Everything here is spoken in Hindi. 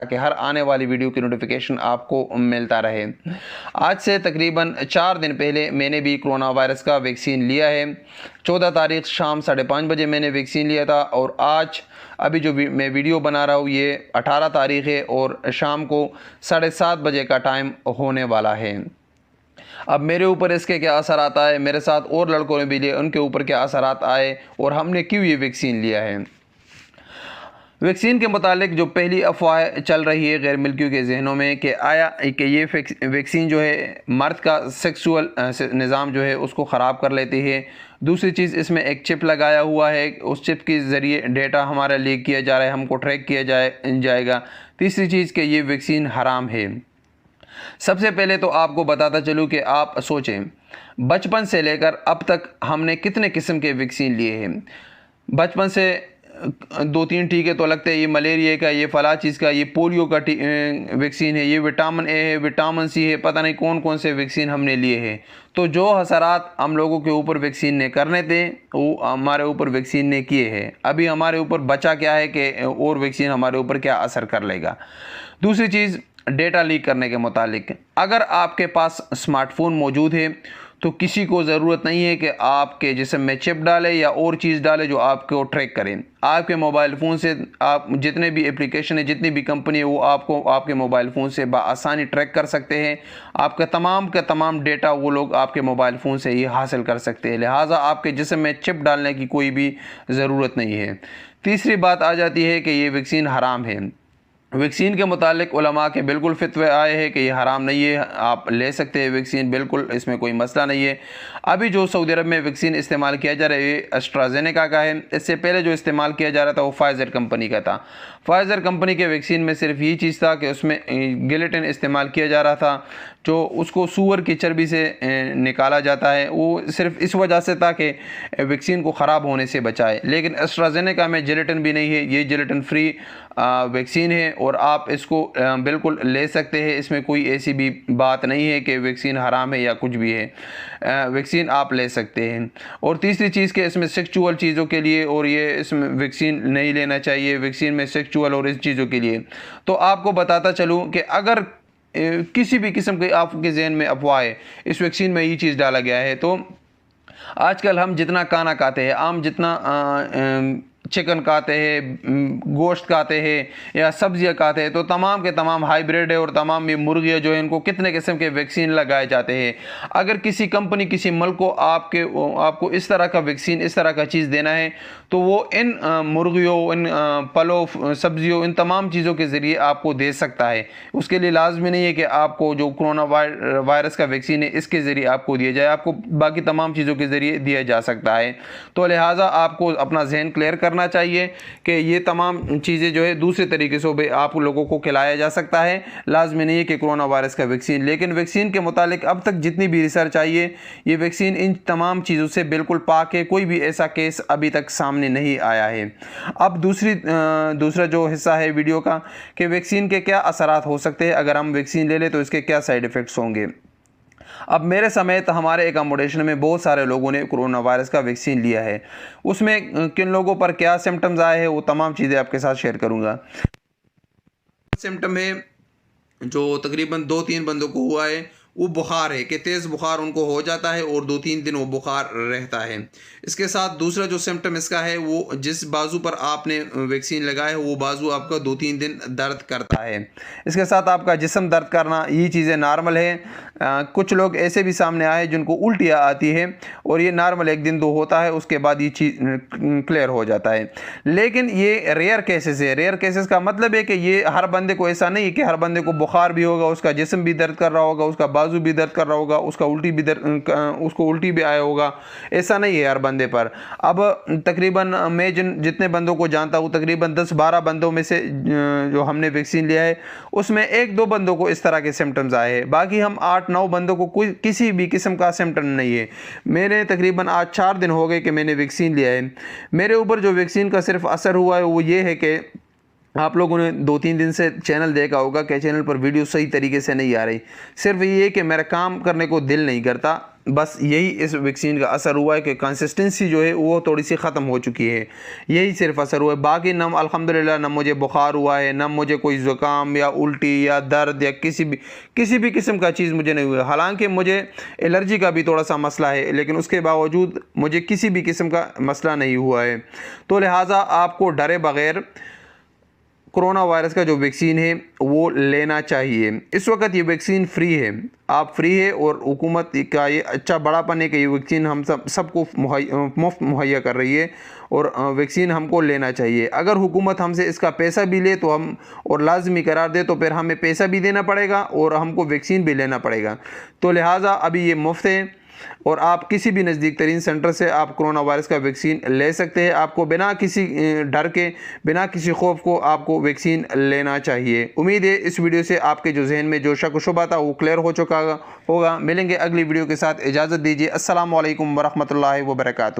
ताकि हर आने वाली वीडियो की नोटिफिकेशन आपको मिलता रहे। आज से तकरीबन 4 दिन पहले मैंने भी कोरोना वायरस का वैक्सीन लिया है। 14 तारीख शाम 5:30 बजे मैंने वैक्सीन लिया था और आज अभी जो मैं वीडियो बना रहा हूँ ये 18 तारीख है और शाम को 7:30 बजे का टाइम होने वाला है। अब मेरे ऊपर इसके क्या असर आता है, मेरे साथ और लड़कों ने भी लिए, उनके ऊपर क्या असरात आए और हमने क्यों ये वैक्सीन लिया है। वैक्सीन के मुतालिक जो पहली अफवाह चल रही है गैर मुल्कियों के जहनों में कि आया कि ये वैक्सीन जो है मर्द का सेक्सुअल निज़ाम जो है उसको ख़राब कर लेती है। दूसरी चीज़, इसमें एक चिप लगाया हुआ है, उस चिप के ज़रिए डेटा हमारा लीक किया जा रहा है, हमको ट्रैक किया जाएगा। तीसरी चीज़ कि ये वैक्सीन हराम है। सबसे पहले तो आपको बताता चलूँ कि आप सोचें, बचपन से लेकर अब तक हमने कितने किस्म के वैक्सीन लिए हैं। बचपन से 2-3 टीके तो लगते हैं, ये मलेरिया का, ये फला चीज़ का, ये पोलियो का वैक्सीन है, ये विटामिन ए है, विटामिन सी है, पता नहीं कौन कौन से वैक्सीन हमने लिए हैं। तो जो असरात हम लोगों के ऊपर वैक्सीन ने करने थे वो हमारे ऊपर वैक्सीन ने किए हैं। अभी हमारे ऊपर बचा क्या है कि और वैक्सीन हमारे ऊपर क्या असर कर लेगा। दूसरी चीज़, डेटा लीक करने के मुतालिक, अगर आपके पास स्मार्टफोन मौजूद है तो किसी को ज़रूरत नहीं है कि आपके जिस्म में चिप डाले या और चीज़ डाले जो आपको ट्रैक करें। आपके मोबाइल फ़ोन से आप जितने भी एप्लीकेशन है, जितनी भी कंपनी है, वो आपको आपके मोबाइल फ़ोन से बआसानी ट्रैक कर सकते हैं। आपका तमाम का तमाम डेटा वो लोग आपके मोबाइल फ़ोन से ही हासिल कर सकते हैं। लिहाजा आपके जिस्म में चिप डालने की कोई भी ज़रूरत नहीं है। तीसरी बात आ जाती है कि ये वैक्सीन हराम है। वैक्सीन के मुतालिक उलमा के बिल्कुल फतवे आए हैं कि ये हराम नहीं है, आप ले सकते हैं वैक्सीन, बिल्कुल इसमें कोई मसला नहीं है। अभी जो सऊदी अरब में वैक्सीन इस्तेमाल किया जा रहा है ये एस्ट्राजेनेका का है। इससे पहले जो इस्तेमाल किया जा रहा था वो फाइज़र कंपनी का था। फाइज़र कंपनी के वैक्सीन में सिर्फ ये चीज़ था कि उसमें गिलेटिन इस्तेमाल किया जा रहा था, जो उसको सूअर की चर्बी से निकाला जाता है। वो सिर्फ इस वजह से था कि वैक्सीन को ख़राब होने से बचाए। लेकिन एस्ट्राजेनेका में जिलेटिन भी नहीं है, ये जिलेटिन फ्री वैक्सीन है और आप इसको बिल्कुल ले सकते हैं। इसमें कोई ऐसी भी बात नहीं है कि वैक्सीन हराम है या कुछ भी है, वैक्सीन आप ले सकते हैं। और तीसरी चीज़ कि इसमें सेक्सुअल चीज़ों के लिए और ये इसमें वैक्सीन नहीं लेना चाहिए, वैक्सीन में सेक्सुअल और इस चीज़ों के लिए। तो आपको बताता चलूँ कि अगर किसी भी किस्म के आपके जहन में अफवाह है इस वैक्सीन में ये चीज़ डाला गया है, तो आजकल हम जितना खाना खाते हैं, आम जितना चिकन खाते हैं, गोश्त खाते हैं या सब्जियां खाते हैं, तो तमाम के तमाम हाइब्रिड है और तमाम ये मुर्गियाँ जो है इनको कितने किस्म के वैक्सीन लगाए जाते हैं। अगर किसी कंपनी किसी मुल्क को आपको इस तरह का वैक्सीन, इस तरह का चीज़ देना है तो वो इन मुर्गियों, इन फलों, सब्जियों, इन तमाम चीज़ों के ज़रिए आपको दे सकता है। उसके लिए लाजमी नहीं है कि आपको जो कोरोना वायरस का वैक्सीन है इसके ज़रिए आपको दिया जाए, आपको बाकी तमाम चीज़ों के ज़रिए दिया जा सकता है। तो लिहाजा आपको अपना जहन क्लियर करना चाहिए कि ये तमाम चीज़ें जो है दूसरे तरीके से भी आप लोगों को खिलाया जा सकता है। लाजमी नहीं है कि कोरोना वायरस का वैक्सीन। लेकिन वैक्सीन के मुतालिक अब तक जितनी भी रिसर्च आई है, ये वैक्सीन इन तमाम चीज़ों से बिल्कुल पाक है, कोई भी ऐसा केस अभी तक सामने नहीं आया है। अब दूसरा जो हिस्सा है वीडियो का कि वैक्सीन के क्या असरात हो सकते हैं, अगर हम वैक्सीन ले लें तो इसके क्या साइड इफ़ेक्ट्स होंगे। अब मेरे समेत हमारे एकोमोडेशन में बहुत सारे लोगों ने कोरोना वायरस का वैक्सीन लिया है। उसमें किन लोगों पर क्या सिम्टम्स आए हैं वो तमाम चीज़ें आपके साथ शेयर करूँगा। सिम्टम है जो तकरीबन 2-3 बंदों को हुआ है, वो बुखार है कि तेज़ बुखार उनको हो जाता है और 2-3 दिन वो बुखार रहता है। इसके साथ दूसरा जो सिम्टम इसका है, वो जिस बाजू पर आपने वैक्सीन लगाया है वो बाजू आपका 2-3 दिन दर्द करता है। इसके साथ आपका जिस्म दर्द करना, ये चीज़ें नॉर्मल है। कुछ लोग ऐसे भी सामने आए जिनको उल्टियाँ आती है और ये नॉर्मल 1 दिन 2 होता है, उसके बाद ये चीज़ क्लियर हो जाता है। लेकिन ये रेयर केसेस है। रेयर केसेस का मतलब है कि ये हर बंदे को ऐसा नहीं है कि हर बंदे को बुखार भी होगा, उसका जिस्म भी दर्द कर रहा होगा, उसका बाजू भी दर्द कर रहा होगा, उसको उल्टी भी आया होगा, ऐसा नहीं है हर बंदे पर। अब तकरीबन मैं जितने बंदों को जानता हूँ, तकरीबन 10-12 बंदों में से जो हमने वैक्सीन लिया है उसमें 1-2 बंदों को इस तरह के सिम्टम्स आए हैं। बाकी हम 8-9 बंदों को कोई किसी भी किस्म का सिम्टम नहीं है। मैंने तकरीबन आज 4 दिन हो गए कि मैंने वैक्सीन लिया है। मेरे ऊपर जो वैक्सीन का सिर्फ असर हुआ है वो ये है कि आप लोगों ने 2-3 दिन से चैनल देखा होगा कि चैनल पर वीडियो सही तरीके से नहीं आ रही। सिर्फ ये कि मेरा काम करने को दिल नहीं करता, बस यही इस वैक्सीन का असर हुआ है कि कंसिस्टेंसी जो है वो थोड़ी सी ख़त्म हो चुकी है, यही सिर्फ असर हुआ है। बाकी न अल्हम्दुलिल्लाह न मुझे बुखार हुआ है, न मुझे कोई ज़ुकाम या उल्टी या दर्द या किसी भी किस्म का चीज़ मुझे नहीं हुआ। हालांकि मुझे एलर्जी का भी थोड़ा सा मसला है, लेकिन उसके बावजूद मुझे किसी भी किस्म का मसला नहीं हुआ है। तो लिहाजा आपको डरे बग़ैर कोरोना वायरस का जो वैक्सीन है वो लेना चाहिए। इस वक्त ये वैक्सीन फ्री है, आप फ्री है, और हुकूमत का ये अच्छा बड़ापन है कि ये वैक्सीन हम सबको मुफ्त मुहैया कर रही है, और वैक्सीन हमको लेना चाहिए। अगर हुकूमत हमसे इसका पैसा भी ले तो हम और लाजमी करार दे तो फिर हमें पैसा भी देना पड़ेगा और हमको वैक्सीन भी लेना पड़ेगा। तो लिहाजा अभी ये मुफ्त है, और आप किसी भी नज़दीक तरीन सेंटर से आप कोरोना वायरस का वैक्सीन ले सकते हैं। आपको बिना किसी डर के, बिना किसी खौफ को आपको वैक्सीन लेना चाहिए। उम्मीद है इस वीडियो से आपके जो जहन में जो शक व शुबा था वो क्लियर हो चुका होगा। मिलेंगे अगली वीडियो के साथ, इजाज़त दीजिए। अस्सलामु अलैकुम वरहमतुल्लाहि वबरकातुहू।